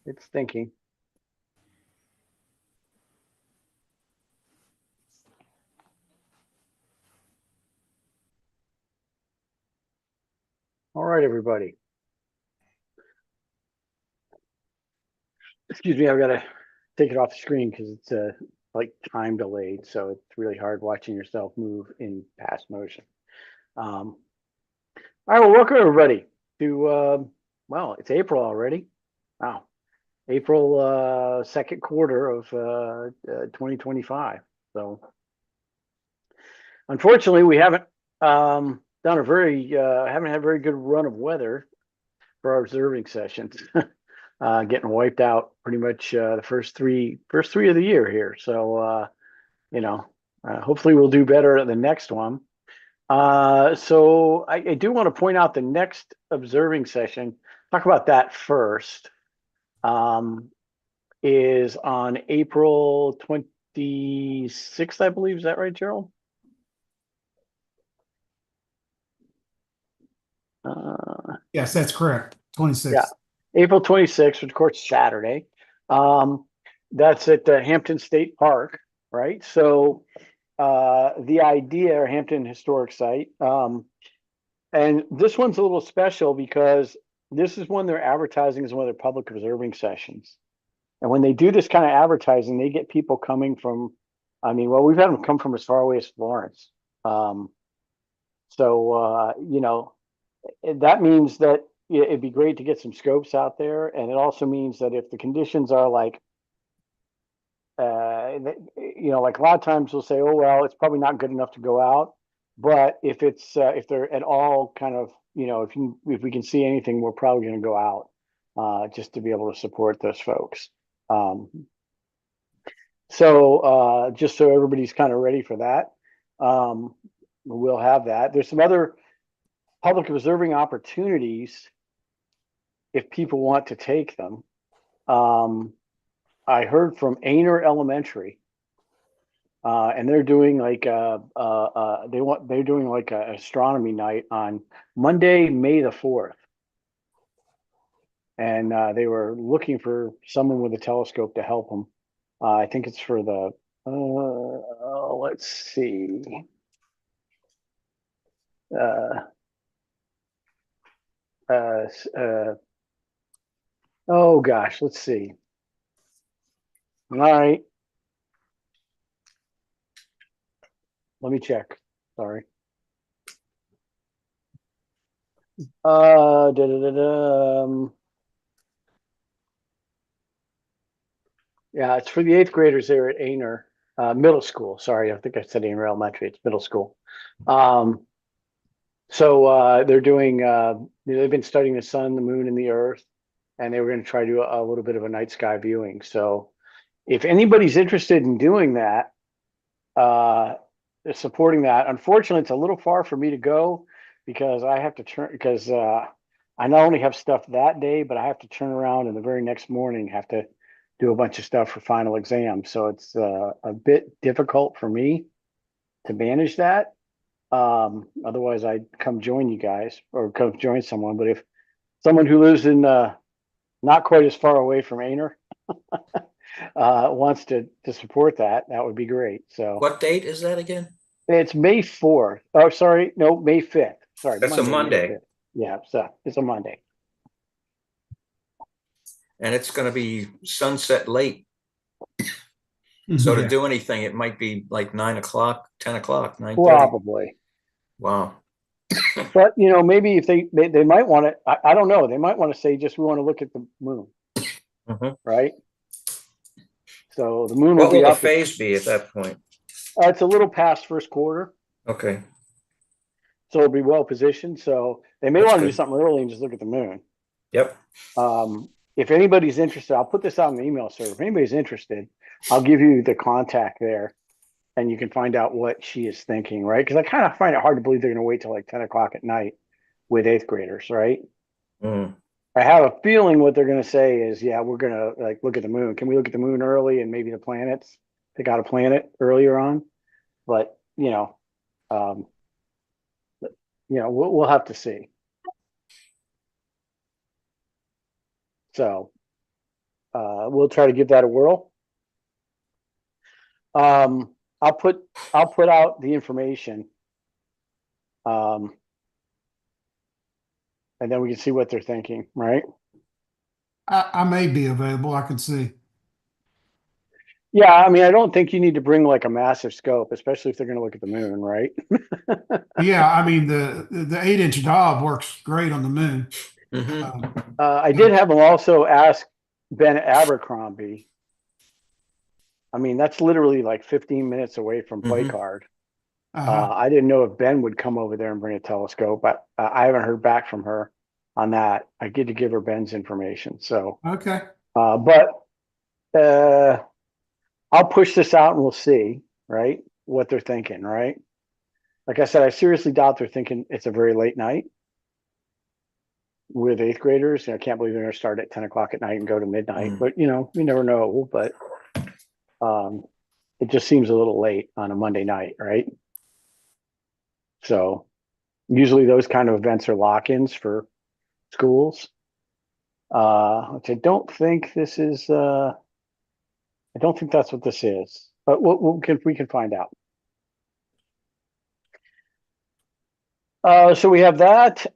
It's thinking. All right, everybody. Excuse me, I've got to take it off the screen because it's like time delayed, so it's really hard watching yourself move in past motion. All right, well, welcome everybody to well, it's April already. Wow, April second quarter of 2025. So unfortunately, we haven't done a very haven't had a very good run of weather for our observing sessions. Getting wiped out pretty much the first three of the year here. So hopefully we'll do better at the next one. So I do want to point out the next observing session. Talk about that first. Is on April 26th, I believe. Is that right, Gerald? Yes, that's correct. Yeah, 26th. April 26th, which of course is Saturday. That's at Hampton State Park, right? So the idea, Hampton Historic Site, and this one's a little special because this is one they're advertising as one of their public observing sessions. And when they do this kind of advertising, they get people coming from, I mean, well, we've had them come from as far away as Florence. Um, so that means that it'd be great to get some scopes out there. And it also means that if the conditions are like, like a lot of times we'll say, oh, well, it's probably not good enough to go out. But if they're at all kind of, if we can see anything, we're probably going to go out just to be able to support those folks. Um, so just so everybody's kind of ready for that, we'll have that. There's some other public observing opportunities if people want to take them. I heard from Ainer Elementary, and they're doing like they're doing like an astronomy night on Monday, May the 4th, and they were looking for someone with a telescope to help them. I think it's for the let's see. Uh, uh, uh, oh gosh, let's see. All right, let me check. Sorry. Da, da, da, da. Yeah, it's for the eighth graders there at Ainer Middle School. Sorry, I think I said Ainer Elementary. It's middle school. So they're doing. They've been studying the sun, the moon, and the Earth, and they were going to try to do a little bit of a night sky viewing. So if anybody's interested in doing that, uh, supporting that, unfortunately, it's a little far for me to go because I have to turn because I not only have stuff that day, but I have to turn around and the very next morning have to do a bunch of stuff for final exam. So it's a bit difficult for me to manage that. Otherwise, I'd come join you guys or come join someone. But if someone who lives in not quite as far away from Ainer wants to support that, that would be great. So What date is that again? it's May 4th. Oh, sorry, no, May 5th. Sorry, That's a May Monday, 5th. Yeah, so it's a Monday. and it's going to be sunset late. So to Yeah. do anything, it might be like 9 o'clock, 10 o'clock, 9:30. Probably. Wow. But maybe if they might want to, I don't know, they might want to say just we want to look at the moon, Mhm. right? So the moon will What will be the up. phase be at that point? It's a little past first quarter, Okay, so it'll be well positioned. So they may that's want to do good. something early and just look at the moon. Yep. If anybody's interested, I'll put this out in the email server. If anybody's interested, I'll give you the contact there, and you can find out what she is thinking, right? Because I kind of find it hard to believe they're going to wait till like 10 o'clock at night with eighth graders, right? Mm. I have a feeling what they're going to say is, yeah, we're going to like look at the moon. Can we look at the moon early and maybe the planets? Pick out a planet earlier on, but um, we'll have to see. So, we'll try to give that a whirl. I'll put out the information. And then we can see what they're thinking, right? I may be available. I can see. Yeah, I mean, I don't think you need to bring like a massive scope, especially if they're going to look at the moon, right? Yeah, I mean the 8-inch knob works great on the moon. Mhm. I did have them also ask Ben Abercrombie. I mean, that's literally like 15 minutes away from Play Mhm. Card. Uh-huh. I didn't know if Ben would come over there and bring a telescope, but I haven't heard back from her on that. I get to give her Ben's information. So, Okay. but I'll push this out and we'll see, right? What they're thinking, right? Like I said, I seriously doubt they're thinking it's a very late night with eighth graders. I can't believe they're going to start at 10 o'clock at night and go to midnight, Mm. but you never know. But it just seems a little late on a Monday night, right? So usually those kind of events are lock-ins for schools. Which I don't think this is. I don't think that's what this is, but we can find out. So we have that.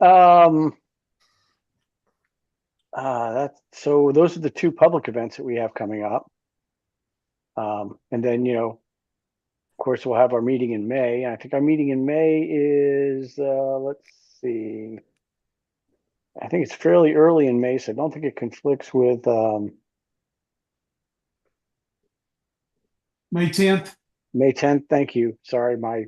So those are the two public events that we have coming up. And then of course, we'll have our meeting in May. I think our meeting in May is let's see. I think it's fairly early in May, so I don't think it conflicts with May 10th. May 10th. Thank you. Sorry, for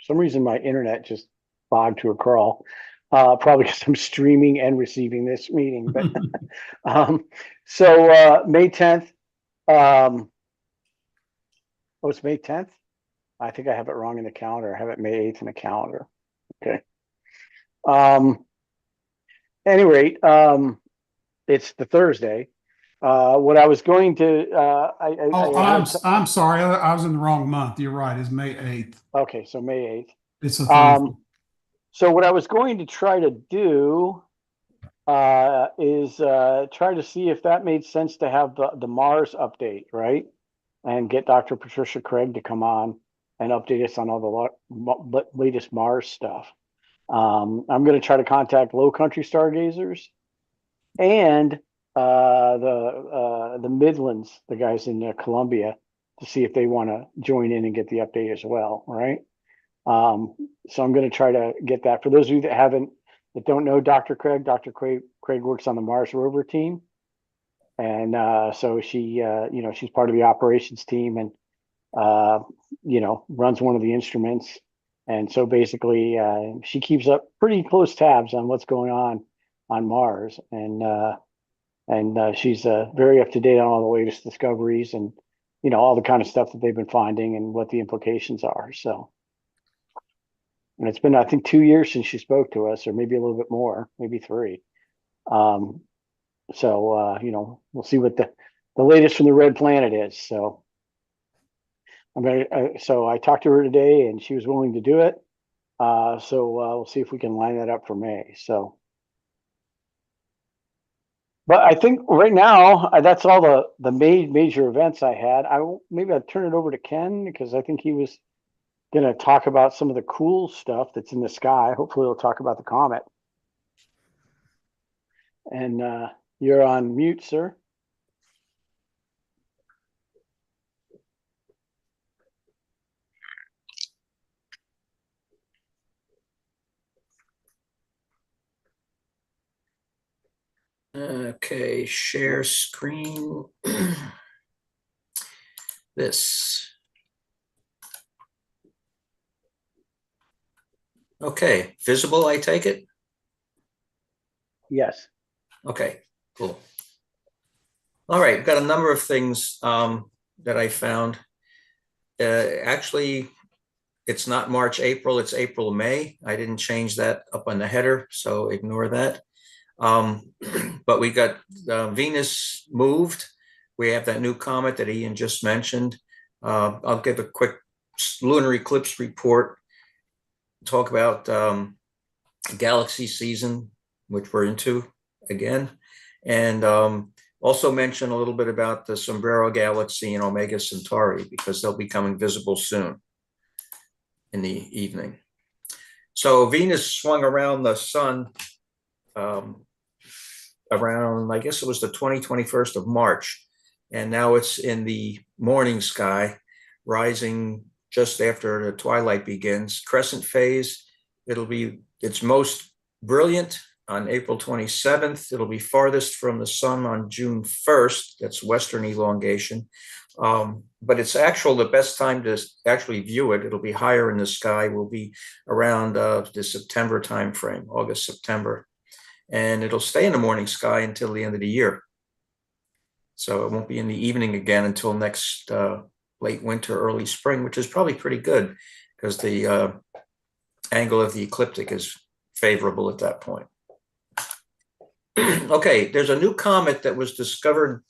some reason my internet just bogged to a crawl. Probably because I'm streaming and receiving this meeting. But so May 10th. Oh, it's May 10th. I think I have it wrong in the calendar. I have it May 8th in the calendar. Okay. Any rate, it's the Thursday. What I was going to, Oh, I had I'm sorry. I was in the wrong month. You're right. It's May 8th. okay, so May 8th. It's a Thursday. So what I was going to try to do is try to see if that made sense to have the Mars update, right? And get Dr. Patricia Craig to come on and update us on all the latest Mars stuff. I'm going to try to contact Low Country Stargazers and the Midlands, the guys in Columbia, to see if they want to join in and get the update as well, right? So I'm going to try to get that. For those of you that don't know Dr. Craig, Craig works on the Mars rover team. And so she, she's part of the operations team and, runs one of the instruments. And so basically, she keeps up pretty close tabs on what's going on Mars. And she's very up to date on all the latest discoveries and, all the kind of stuff that they've been finding and what the implications are. So, and it's been, I think, 2 years since she spoke to us, or maybe a little bit more, maybe 3. So we'll see what the latest from the red planet is. So so I talked to her today and she was willing to do it. So we'll see if we can line that up for May. So, but I think right now that's all the major events I had. Maybe I'll turn it over to Ken because I think he was going to talk about some of the cool stuff that's in the sky. Hopefully he'll talk about the comet. And you're on mute, sir. Okay, share screen. This. Okay, visible, I take it? Yes. Okay, cool. All right, got a number of things that I found. Actually, it's not March, April, it's April, May. I didn't change that up on the header, so ignore that. But we got Venus moved. We have that new comet that Ian just mentioned. I'll give a quick lunar eclipse report, talk about galaxy season, which we're into again. And Also mention a little bit about the Sombrero Galaxy and Omega Centauri, because they'll be coming visible soon in the evening. So Venus swung around the sun around, I guess it was the 21st of March. And now it's in the morning sky, rising just after the twilight begins. Crescent phase, it'll be its most brilliant on April 27th. It'll be farthest from the sun on June 1st. That's western elongation. But it's the best time to actually view it. It'll be higher in the sky, will be around the September timeframe, August, September. And it'll stay in the morning sky until the end of the year. So it won't be in the evening again until next late winter, early spring, which is probably pretty good because the angle of the ecliptic is favorable at that point. Okay, there's a new comet that was discovered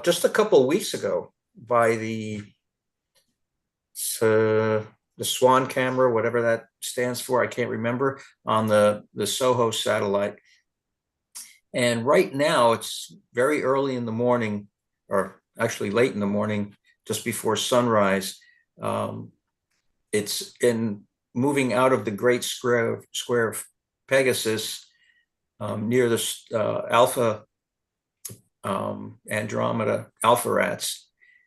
just a couple of weeks ago by the Swan camera, whatever that stands for, I can't remember, on the SOHO satellite. And right now it's very early in the morning, or actually late in the morning, just before sunrise. It's moving out of the Great Square of Pegasus near the Alpha Andromeda Alpharats,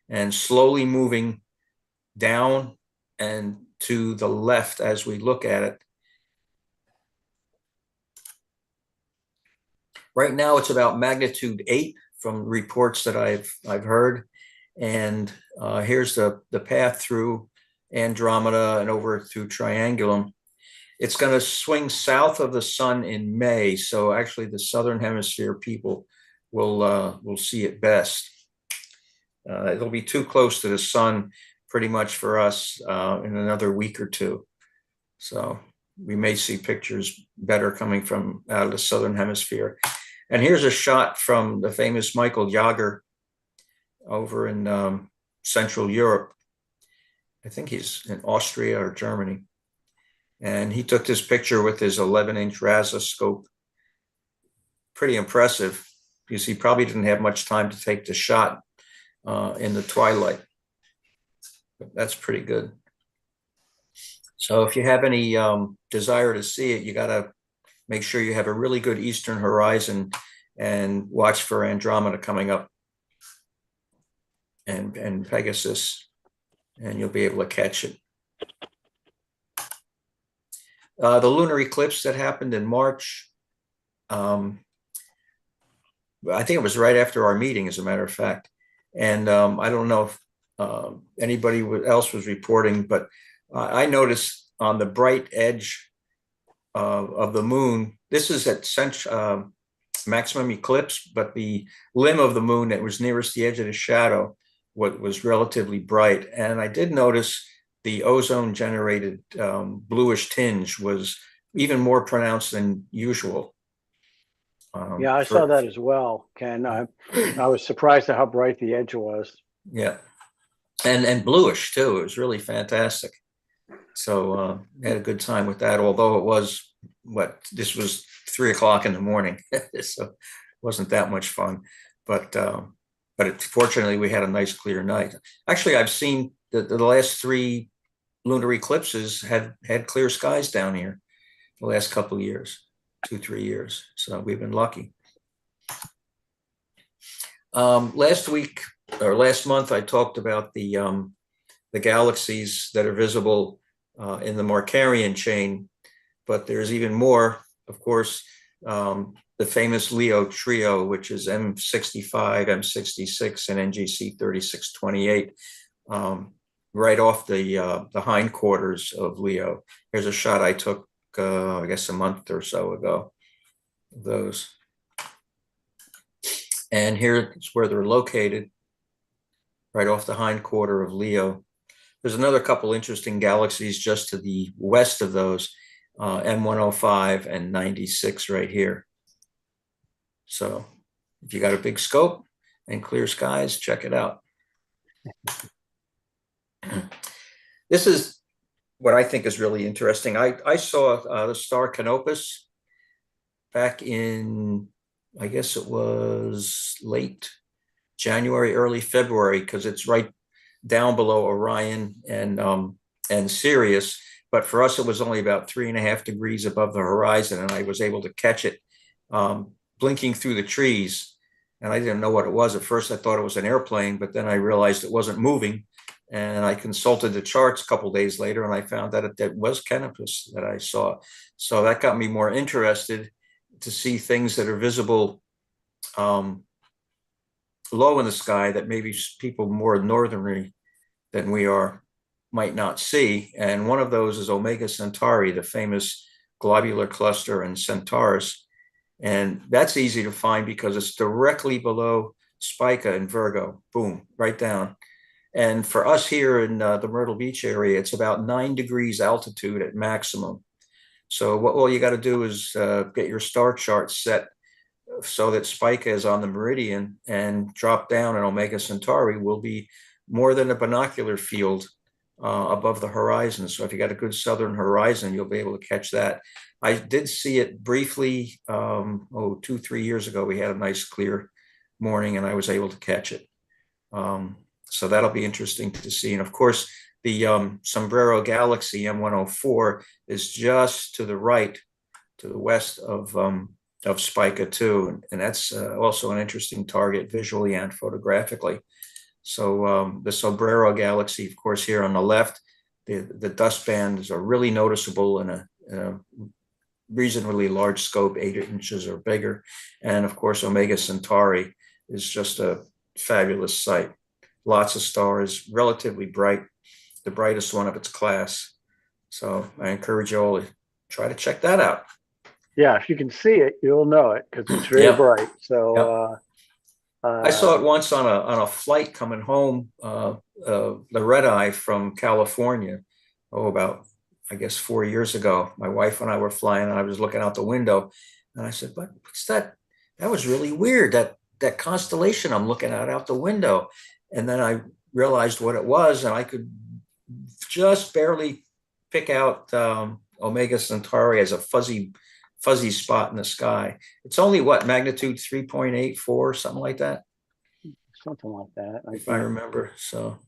and slowly moving down and to the left as we look at it. Right now, it's about magnitude 8 from reports that I've heard, and here's the path through Andromeda and over through Triangulum. It's going to swing south of the sun in May, so actually the southern hemisphere people will see it best. It'll be too close to the sun pretty much for us in another week or two. So we may see pictures better coming from out of the southern hemisphere. And here's a shot from the famous Michael Jager over in Central Europe. I think he's in Austria or Germany. And he took this picture with his 11-inch rasoscope. Pretty impressive, because he probably didn't have much time to take the shot in the twilight. But that's pretty good. So if you have any desire to see it, you got to make sure you have a really good eastern horizon and watch for Andromeda coming up and Pegasus, and you'll be able to catch it. The lunar eclipse that happened in March, I think it was right after our meeting, as a matter of fact. And I don't know if anybody else was reporting, but I noticed on the bright edge of the moon, this is at maximum eclipse, but the limb of the moon that was nearest the edge of the shadow was relatively bright. And I did notice the ozone generated bluish tinge was even more pronounced than usual. Yeah, I saw that as well, Ken. I was surprised at how bright the edge was. Yeah, and bluish too. It was really fantastic. So I had a good time with that, although it was, this was 3 o'clock in the morning, so it wasn't that much fun. But fortunately, we had a nice clear night. Actually, I've seen the last 3 lunar eclipses had clear skies down here the last couple of years, 2-3 years. So we've been lucky. Last week or last month, I talked about the galaxies that are visible in the Markarian chain, but there's even more, of course, the famous Leo trio, which is M65, M66, and NGC 3628, right off the hindquarters of Leo. Here's a shot I took, I guess, a month or so ago of those. And here's where they're located, right off the hindquarter of Leo. There's another couple interesting galaxies just to the west of those, M105 and 96 right here. So if you got a big scope and clear skies, check it out. This is what I think is really interesting. I saw the star Canopus back in I guess it was late January, early February, because it's right down below Orion and Sirius. But for us, it was only about 3.5 degrees above the horizon, and I was able to catch it blinking through the trees. And I didn't know what it was. At first, I thought it was an airplane, but then I realized it wasn't moving. And I consulted the charts a couple days later, and I found that it was Canopus that I saw. So that got me more interested to see things that are visible um, low in the sky that maybe people more northerly than we are might not see. And one of those is Omega Centauri, the famous globular cluster in Centaurus. And that's easy to find because it's directly below Spica in Virgo. Boom, right down. And for us here in the Myrtle Beach area, it's about 9 degrees altitude at maximum. So what all you got to do is get your star chart set so that Spica is on the meridian, and drop down, and Omega Centauri will be more than a binocular field above the horizon. So if you got a good southern horizon, you'll be able to catch that. I did see it briefly, 2, 3 years ago. We had a nice clear morning, and I was able to catch it. So that'll be interesting to see. And of course, the Sombrero Galaxy M104 is just to the right, to the west of Spica too, and that's also an interesting target visually and photographically. So the Sombrero Galaxy, of course, here on the left, the dust bands are really noticeable in a reasonably large scope, 8 inches or bigger. And of course, Omega Centauri is just a fabulous sight. Lots of stars, relatively bright, the brightest one of its class. So I encourage you all to try to check that out. Yeah, if you can see it, you'll know it because it's very Yep. bright. Yep. So I saw it once on a flight coming home, the red eye from California. About, I guess, 4 years ago. My wife and I were flying, and I was looking out the window, and I said, "But what's that? That was really weird. That constellation I'm looking at out the window." And then I realized what it was, and I could just barely pick out Omega Centauri as a fuzzy spot in the sky. It's only what, magnitude 3.84, something like that, something like that. if I remember. So,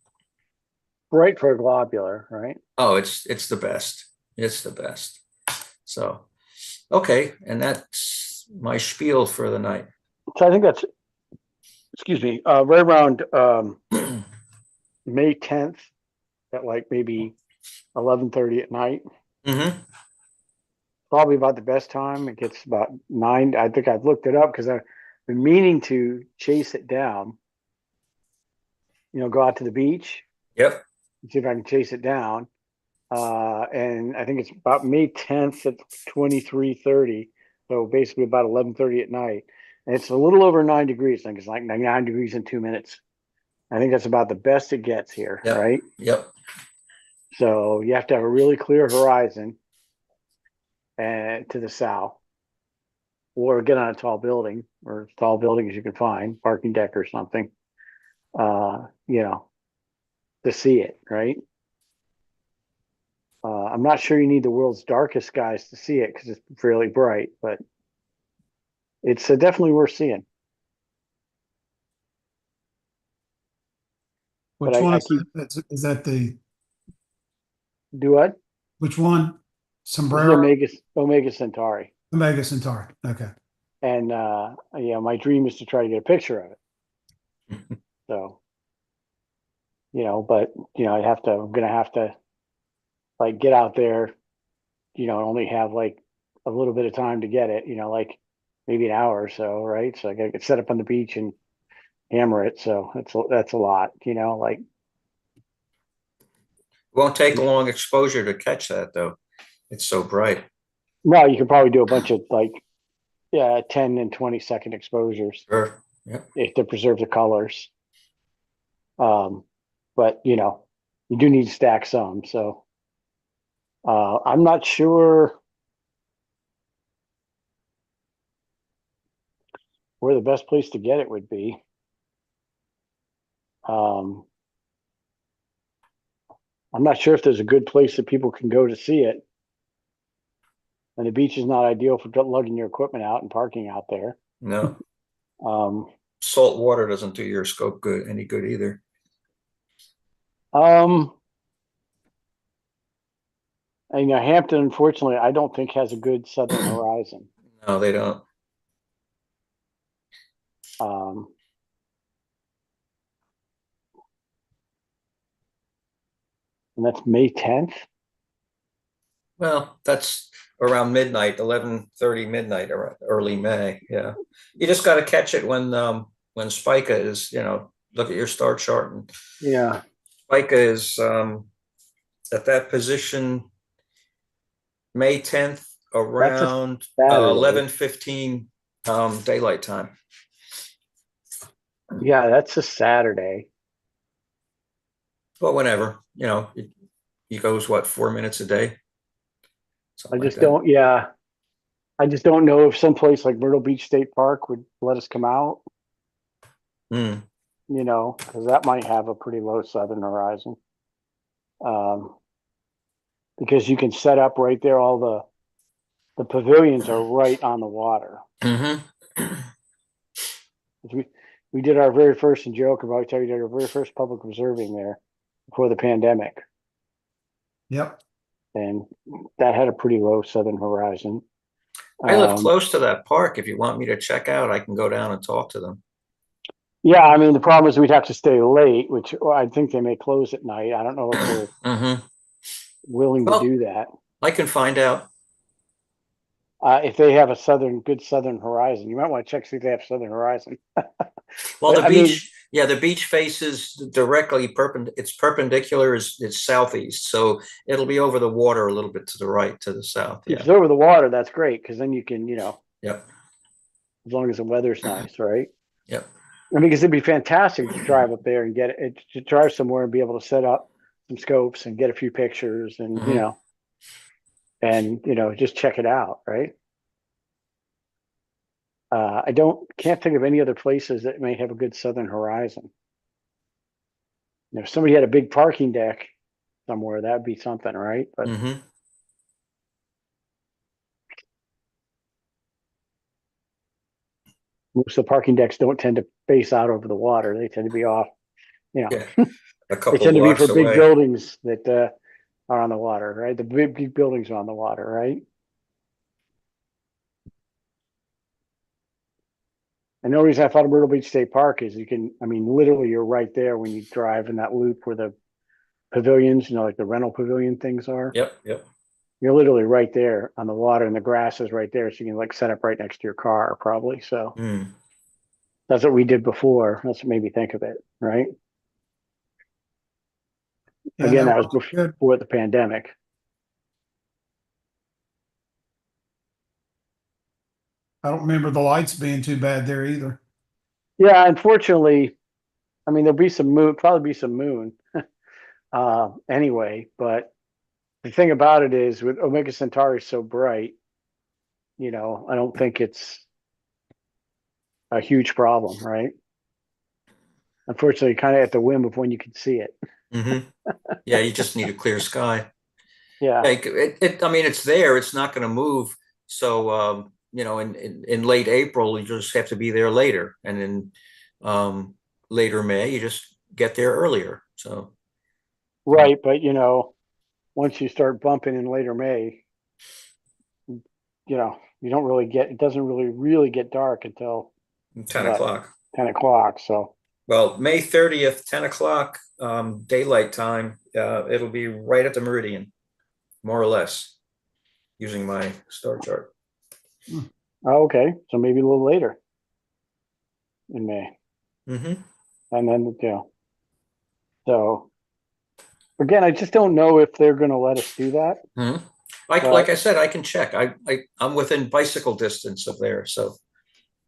Bright for a globular, right? oh, it's the best. It's the best. So, okay, and that's my spiel for the night. So I think that's, excuse me, right around May 10th at like maybe 11:30 at night. Mm-hmm. Probably about the best time. It gets about 9. I think I've looked it up because I've been meaning to chase it down. Go out to the beach, Yep. see if I can chase it down. And I think it's about May 10th at 23:30. So basically about 11:30 at night. And it's a little over 9 degrees. I think it's like 9 degrees in 2 minutes. I think that's about the best it gets here, Yep. right? Yep. So you have to have a really clear horizon and to the south, or get on a tall building, or as tall building as you can find, parking deck or something, to see it, right? I'm not sure you need the world's darkest skies to see it because it's fairly bright, but it's definitely worth seeing. Which But one I is keep that? Is that the, do what? which one? This is Sombrero? Omega Centauri, Omega Centauri. Okay. and my dream is to try to get a picture of it. So, but I'm gonna have to like get out there, only have like a little bit of time to get it, like maybe an hour or so, right? So I gotta get set up on the beach and hammer it. So that's a lot, like Won't take a long exposure to catch that, though. It's so bright. well, you could probably do a bunch of like 10 and 20-second exposures Sure. Yep. if to preserve the colors. But you do need to stack some. So I'm not sure where the best place to get it would be. I'm not sure if there's a good place that people can go to see it. And the beach is not ideal for lugging your equipment out and parking out there. No, Um, salt water doesn't do your scope any good either. um, and, Hampton, unfortunately, I don't think has a good southern horizon. No, they don't. Um, and that's May 10th. Well, that's around midnight, 11:30 midnight, or early May. Yeah, you just got to catch it when Spica is. Look at your star chart, and Yeah, Spica is at that position May 10th that's a around Saturday. 11:15 daylight time. Yeah, that's a Saturday. But whenever, he goes what, 4 minutes a day, I something like just that. don't, yeah, I just don't know if someplace like Myrtle Beach State Park would let us come out, Mm. because that might have a pretty low southern horizon. Um, because you can set up right there. All the pavilions are right on the water. Hmm. We did our very first, and Joe could probably tell you, did our very first public observing there before the pandemic, Yep. and that had a pretty low southern horizon. I live close to that park. If you want me to check out, I can go down and talk to them. Yeah, I mean the problem is we'd have to stay late, which I think they may close at night. I don't know if they're Hmm. willing to Well, do that. I can find out. If they have a good southern horizon, you might want to check see if they have southern horizon. Well, But the I mean, beach, yeah, the beach faces directly it's perpendicular, it's southeast, so it'll be over the water a little bit to the right, to the south. if Yeah. it's over the water, that's great because then you can, Yep. as long as the weather's nice, right? Yep. I mean, because it'd be fantastic to drive up there and get it to drive somewhere and be able to set up some scopes and get a few pictures and Hmm. just check it out, right? I can't think of any other places that may have a good southern horizon. If somebody had a big parking deck somewhere, that'd be something, right? But Hmm. most of the parking decks don't tend to face out over the water. They tend to be off, you know, Yeah. A they couple tend to be for blocks big away. buildings that are on the water, right? The big buildings are on the water, right? And the only reason I thought of Myrtle Beach State Park is I mean, literally you're right there when you drive in that loop where the pavilions, like the rental pavilion things are. Yep. Yep. You're literally right there on the water and the grass is right there. So you can like set up right next to your car probably. So Mm. that's what we did before. That's what made me think of it, right? Yeah, Again, that that was works good. before the pandemic. I don't remember the lights being too bad there either. Yeah, unfortunately, I mean, there'll be some moon, probably be some moon anyway. But the thing about it is with Omega Centauri so bright, I don't think it's a huge problem, right? Unfortunately, kind of at the whim of when you can see it. Hmm. Yeah, you just need a clear sky. Yeah, Like I mean, it's there. It's not going to move. So, in late April, you just have to be there later, and in later May, you just get there earlier. So, uh, right. But once you start bumping in later May, you don't really it doesn't really get dark until 10 what, o'clock. 10 o'clock. So Well, May 30th, 10 o'clock, daylight time. It'll be right at the meridian, more or less, using my star chart. okay, so maybe a little later in May, Hmm. and then so again, I just don't know if they're going to let us do that. Hmm. Like But I said, I can check. I'm within bicycle distance of there. So,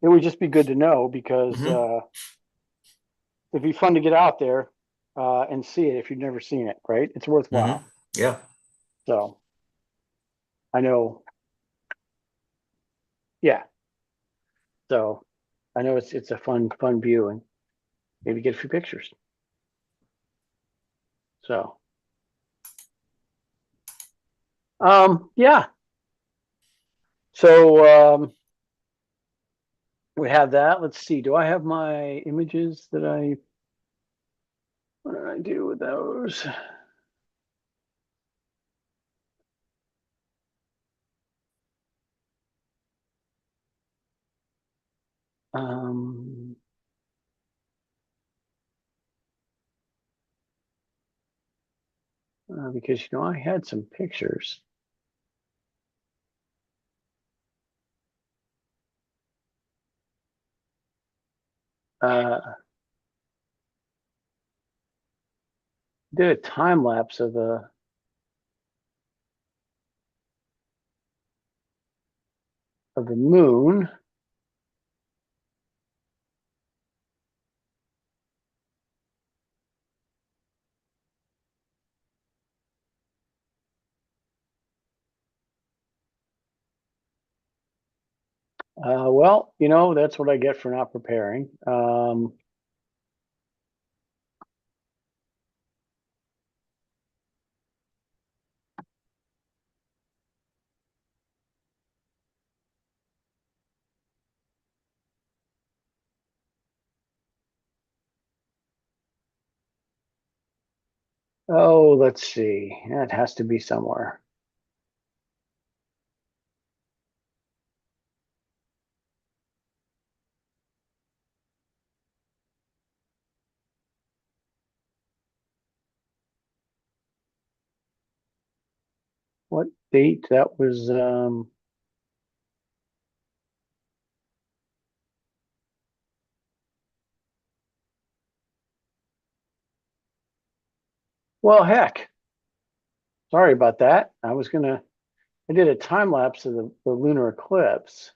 it would just be good to know because mhm. it'd be fun to get out there and see it if you've never seen it, right? It's Hmm. worthwhile. Yeah. So I know, yeah. So I know it's a fun view and maybe get a few pictures. So yeah. So we have that. Let's see. Do I have my images that what did I do with those? Um, because, I had some pictures. Did a time lapse of the moon. Well, that's what I get for not preparing. Oh, let's see. That has to be somewhere. What date? That was well, heck. Sorry about that. I did a time lapse of the lunar eclipse.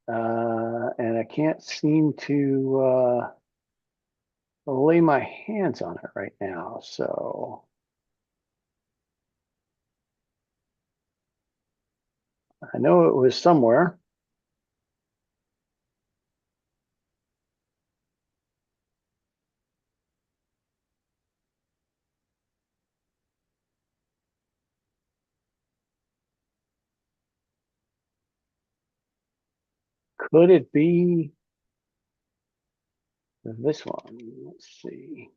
And I can't seem to lay my hands on it right now. So I know it was somewhere. Could it be this one? Let's see.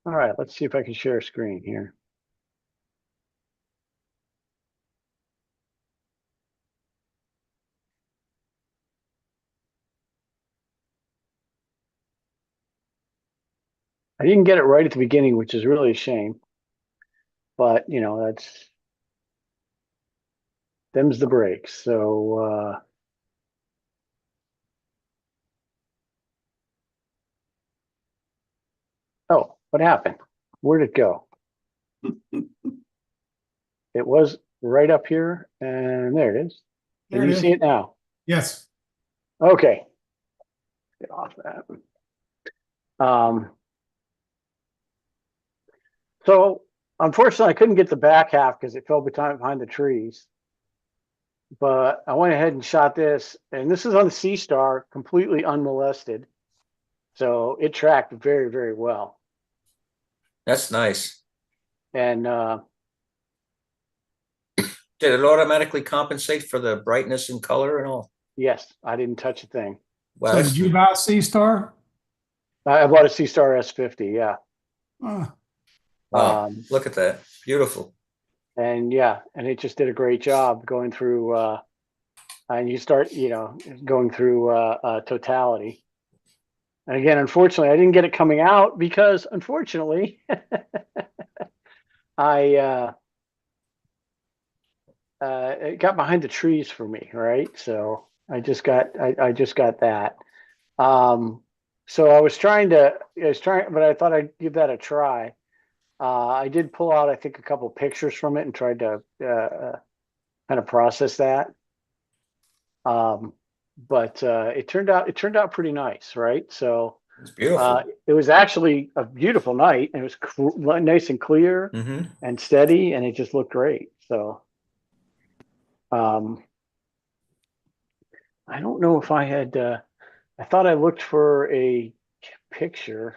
All right, let's see if I can share a screen here. I didn't get it right at the beginning, which is really a shame. But them's the breaks. So oh, what happened? Where'd it go? It was right up here, and there it is. There Can it you is. see it now? Yes. Okay. Get off that. So unfortunately, I couldn't get the back half because it fell behind the trees. But I went ahead and shot this, and this is on the Sea Star, completely unmolested. So it tracked very, very well. That's nice. And Did it automatically compensate for the brightness and color and all? yes, I didn't touch a thing. Wow, So that's, did you buy a C Star? I bought a Sea Star S50, yeah. Uh, wow, look at that. Beautiful. And yeah, and it just did a great job going through and you start, going through totality. And again, unfortunately, I didn't get it coming out because unfortunately, I it got behind the trees for me, right? So I just got that. Um, so I was trying, but I thought I'd give that a try. I did pull out, I think, a couple pictures from it and tried to kind of process that. Um, but it turned out pretty nice, right? So It's beautiful. It was actually a beautiful night, and it was nice and clear Hmm. and steady, and it just looked great. So, um, I don't know if I had. I thought I looked for a picture.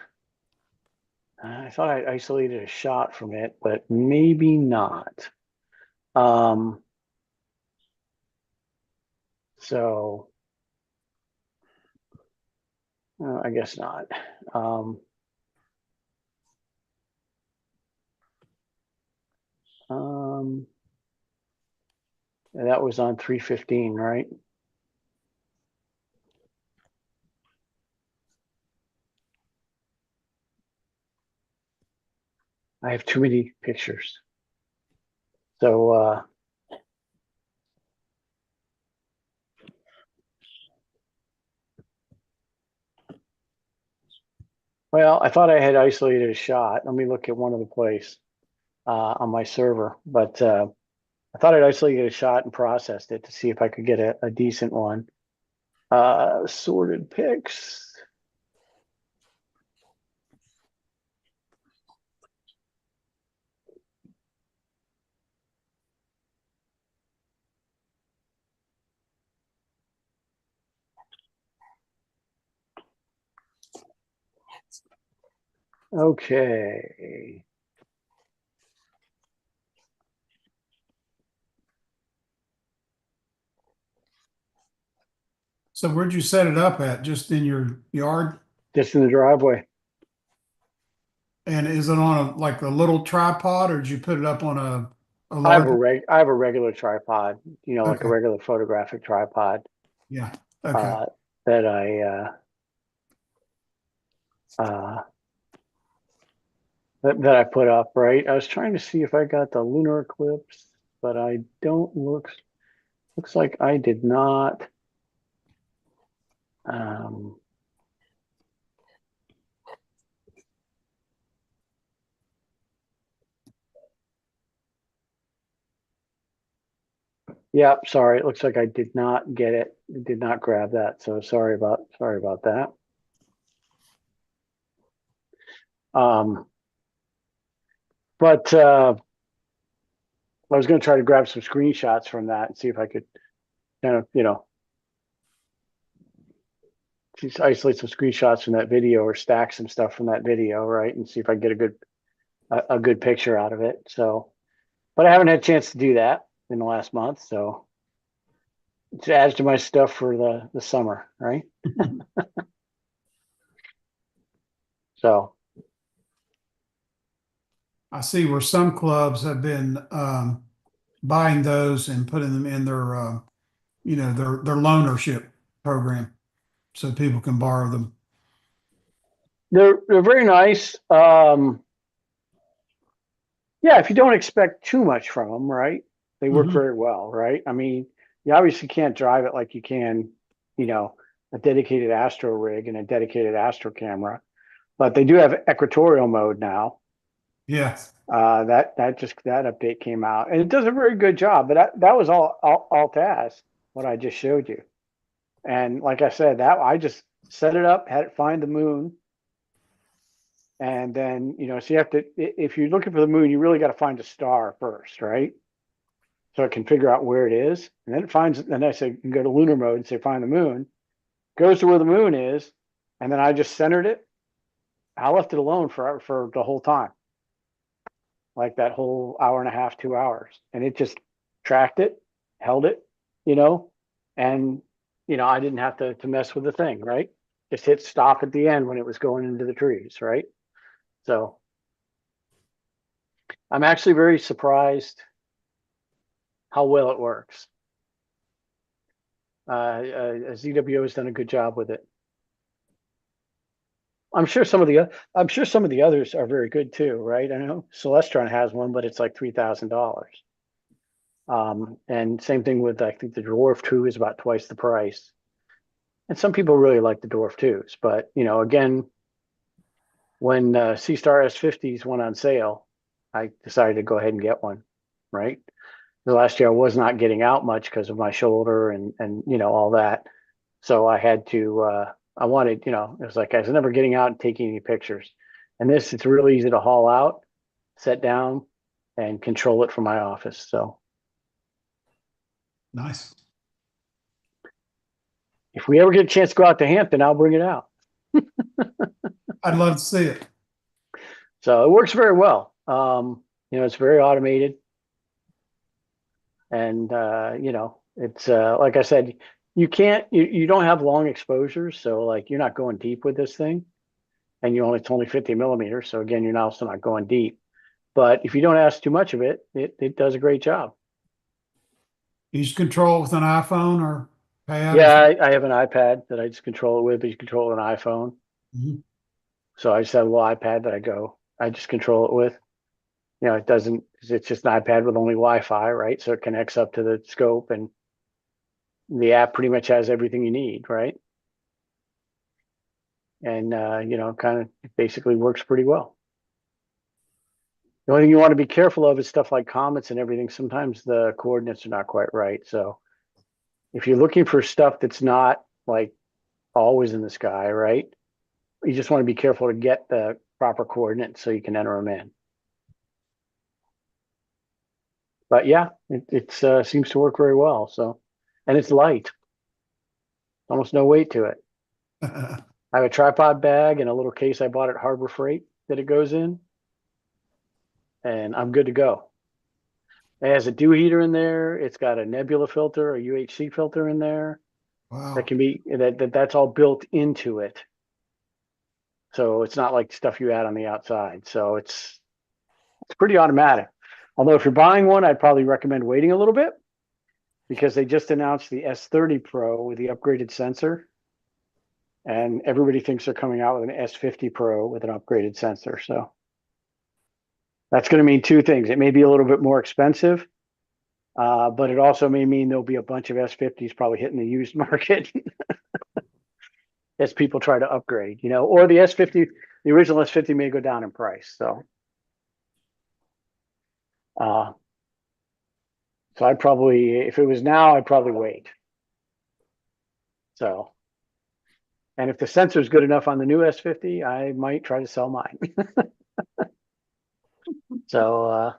I thought I isolated a shot from it, but maybe not. Um, so I guess not. Um, um, that was on 315, right? I have too many pictures. So, well, I thought I had isolated a shot. Let me look at one other place on my server, but I thought I'd isolated a shot and processed it to see if I could get a decent one. Sorted pics. Okay. So where'd you set it up at? Just in your yard? Just in the driveway. And is it on like a little tripod, or did you put it up on a I have large? I have a regular tripod, like a Okay. regular photographic tripod Yeah. Okay. uh, that uh, that I put up, right? I was trying to see if I got the lunar eclipse, but I don't looks like I did not. Um, yeah, sorry. It looks like I did not get it. Did not grab that. So sorry about that. Um, but I was going to try to grab some screenshots from that and see if I could kind of, just isolate some screenshots from that video or stack some stuff from that video, right? And see if I can get a good picture out of it. So, but I haven't had a chance to do that in the last month. So it adds to my stuff for the summer, right? So I see where some clubs have been buying those and putting them in their their loanership program, so people can borrow them. they're very nice. Yeah, if you don't expect too much from them, right? They work Hmm. very well, right? I mean, you obviously can't drive it like you can, you know, a dedicated astro rig and a dedicated astro camera, but they do have equatorial mode now. Yeah. That update came out, and it does a very good job. But that was all task what I just showed you, and like I said, that I just set it up, had it find the moon, and then so you have to if you're looking for the moon, you really got to find a star first, right? So it can figure out where it is, and then it finds. And I say, you can go to lunar mode and say find the moon. Goes to where the moon is, and then I just centered it. I left it alone for the whole time, like that whole hour and a half, 2 hours, and it just tracked it, held it, you know, and I didn't have to mess with the thing, right? Just hit stop at the end when it was going into the trees, right? So I'm actually very surprised how well it works. ZWO has done a good job with it. I'm sure some of the others are very good too, right? I know Celestron has one, but it's like $3,000. And same thing with, I think the Dwarf 2 is about twice the price. And some people really like the Dwarf 2s, but again, when C-Star S50s went on sale, I decided to go ahead and get one, right? The last year I was not getting out much because of my shoulder and all that. So I had to I wanted, it was like I was never getting out and taking any pictures. And this, it's really easy to haul out, set down, and control it from my office. So Nice. if we ever get a chance to go out to Hampton, I'll bring it out. I'd love to see it. So it works very well. It's very automated. And, it's like I said, you don't have long exposures. So like you're not going deep with this thing. And it's only 50 millimeters. So again, you're also not going deep. But if you don't ask too much of it, it does a great job. You just control it with an iPhone or pad? Yeah, I have an iPad that I just control it with, but you control it with an iPhone. Mhm. So I just have a little iPad that I just control it with. It's just an iPad with only Wi-Fi, right? So it connects up to the scope and the app pretty much has everything you need, right? And, kind of basically works pretty well. The only thing you want to be careful of is stuff like comets and everything. Sometimes the coordinates are not quite right. So if you're looking for stuff that's not like always in the sky, right? You just want to be careful to get the proper coordinates so you can enter them in. But yeah, it seems to work very well. So, and it's light, almost no weight to it. I have a tripod bag and a little case I bought at Harbor Freight that it goes in, and I'm good to go. It has a dew heater in there. It's got a nebula filter, a UHC filter in there. Wow. That can be that's all built into it. So it's not like stuff you add on the outside. So it's pretty automatic. Although if you're buying one, I'd probably recommend waiting a little bit because they just announced the S30 Pro with the upgraded sensor. And everybody thinks they're coming out with an S50 Pro with an upgraded sensor. So that's going to mean two things. It may be a little bit more expensive, but it also may mean there'll be a bunch of S50s probably hitting the used market as people try to upgrade, or the S50, the original S50 may go down in price. So I'd probably, if it was now, I'd probably wait. So, and if the sensor is good enough on the new S50, I might try to sell mine. So,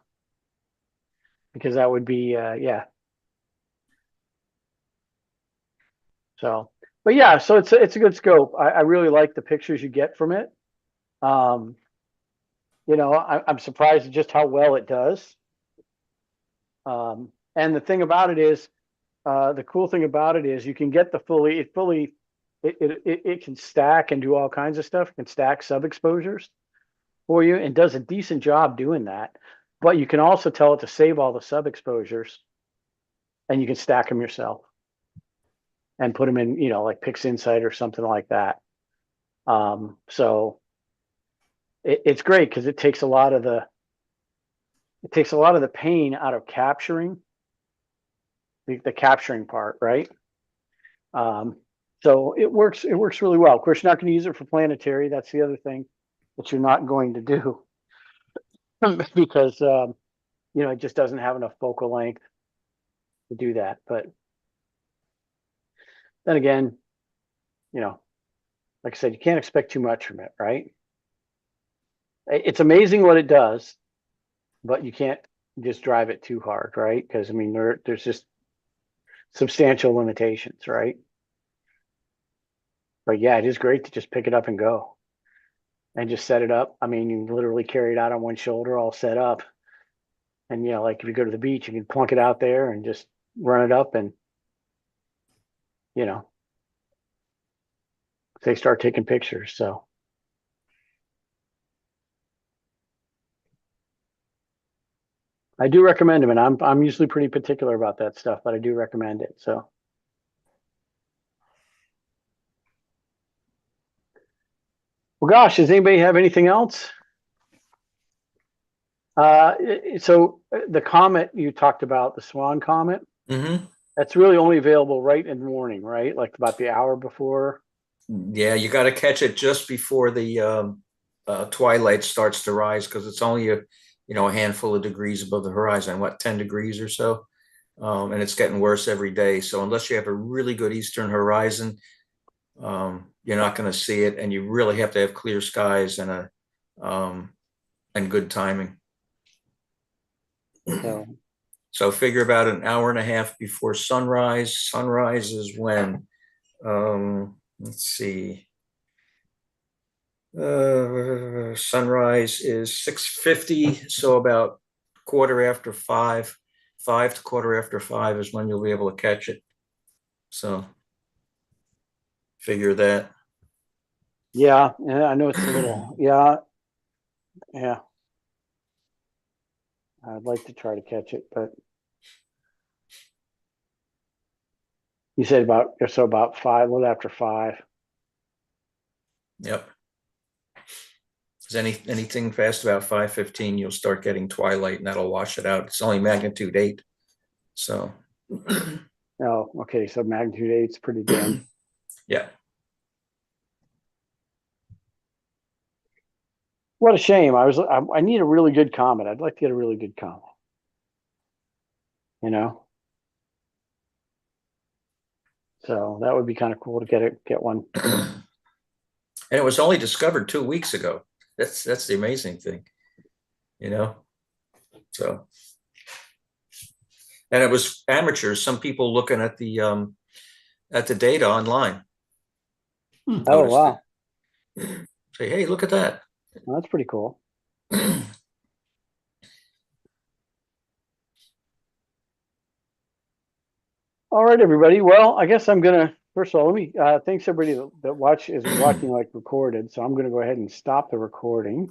because that would be, yeah. So, but yeah, so it's a good scope. I really like the pictures you get from it. I'm surprised at just how well it does. And the thing about it is, the cool thing about it is you can get it can stack and do all kinds of stuff. It can stack sub exposures for you and does a decent job doing that. But you can also tell it to save all the sub exposures and you can stack them yourself and put them in, like PixInsight or something like that. So it's great because it takes a lot of the pain out of capturing the capturing part, right? So it works really well. Of course, you're not going to use it for planetary. That's the other thing that you're not going to do because it just doesn't have enough focal length to do that. But then again, like I said, you can't expect too much from it, right? It's amazing what it does, but you can't just drive it too hard, right? Because there's just substantial limitations, right? But yeah, it is great to just pick it up and go and just set it up. You literally carry it out on one shoulder, all set up. And like if you go to the beach, you can plunk it out there and just run it up and they start taking pictures. So I do recommend them, and I'm usually pretty particular about that stuff, but I do recommend it. So well, gosh, does anybody have anything else? So the comet you talked about, the Swan comet, that's really only available right in the morning, right? Like about the hour before. Yeah, you got to catch it just before the twilight starts to rise because it's only a handful of degrees above the horizon, 10 degrees or so, and it's getting worse every day. So unless you have a really good eastern horizon, you're not going to see it, and you really have to have clear skies and and good timing. So So figure about an hour and a half before sunrise. Sunrise is when, let's see, sunrise is 6:50, so about quarter after 5, 5 to quarter after 5 is when you'll be able to catch it. So figure that. yeah, I know it's a little, yeah, yeah. I'd like to try to catch it, but you said about 5, a little after 5. Yep. Is anything past about 5:15, you'll start getting twilight, and that'll wash it out. It's only magnitude 8. So Oh, okay. So magnitude 8 is pretty dim. yeah. What a shame. I need a really good comet. I'd like to get a really good comet. You know? So that would be kind of cool to get one. And it was only discovered 2 weeks ago. That's the amazing thing, you know. So, and it was amateurs, some people looking at the data online. Hmm. Oh, Noticed wow. it. Say, hey, look at that. Well, that's pretty cool. All right, everybody. Well, I guess I'm gonna first of all, let me thanks everybody that is watching like recorded. So I'm gonna go ahead and stop the recording.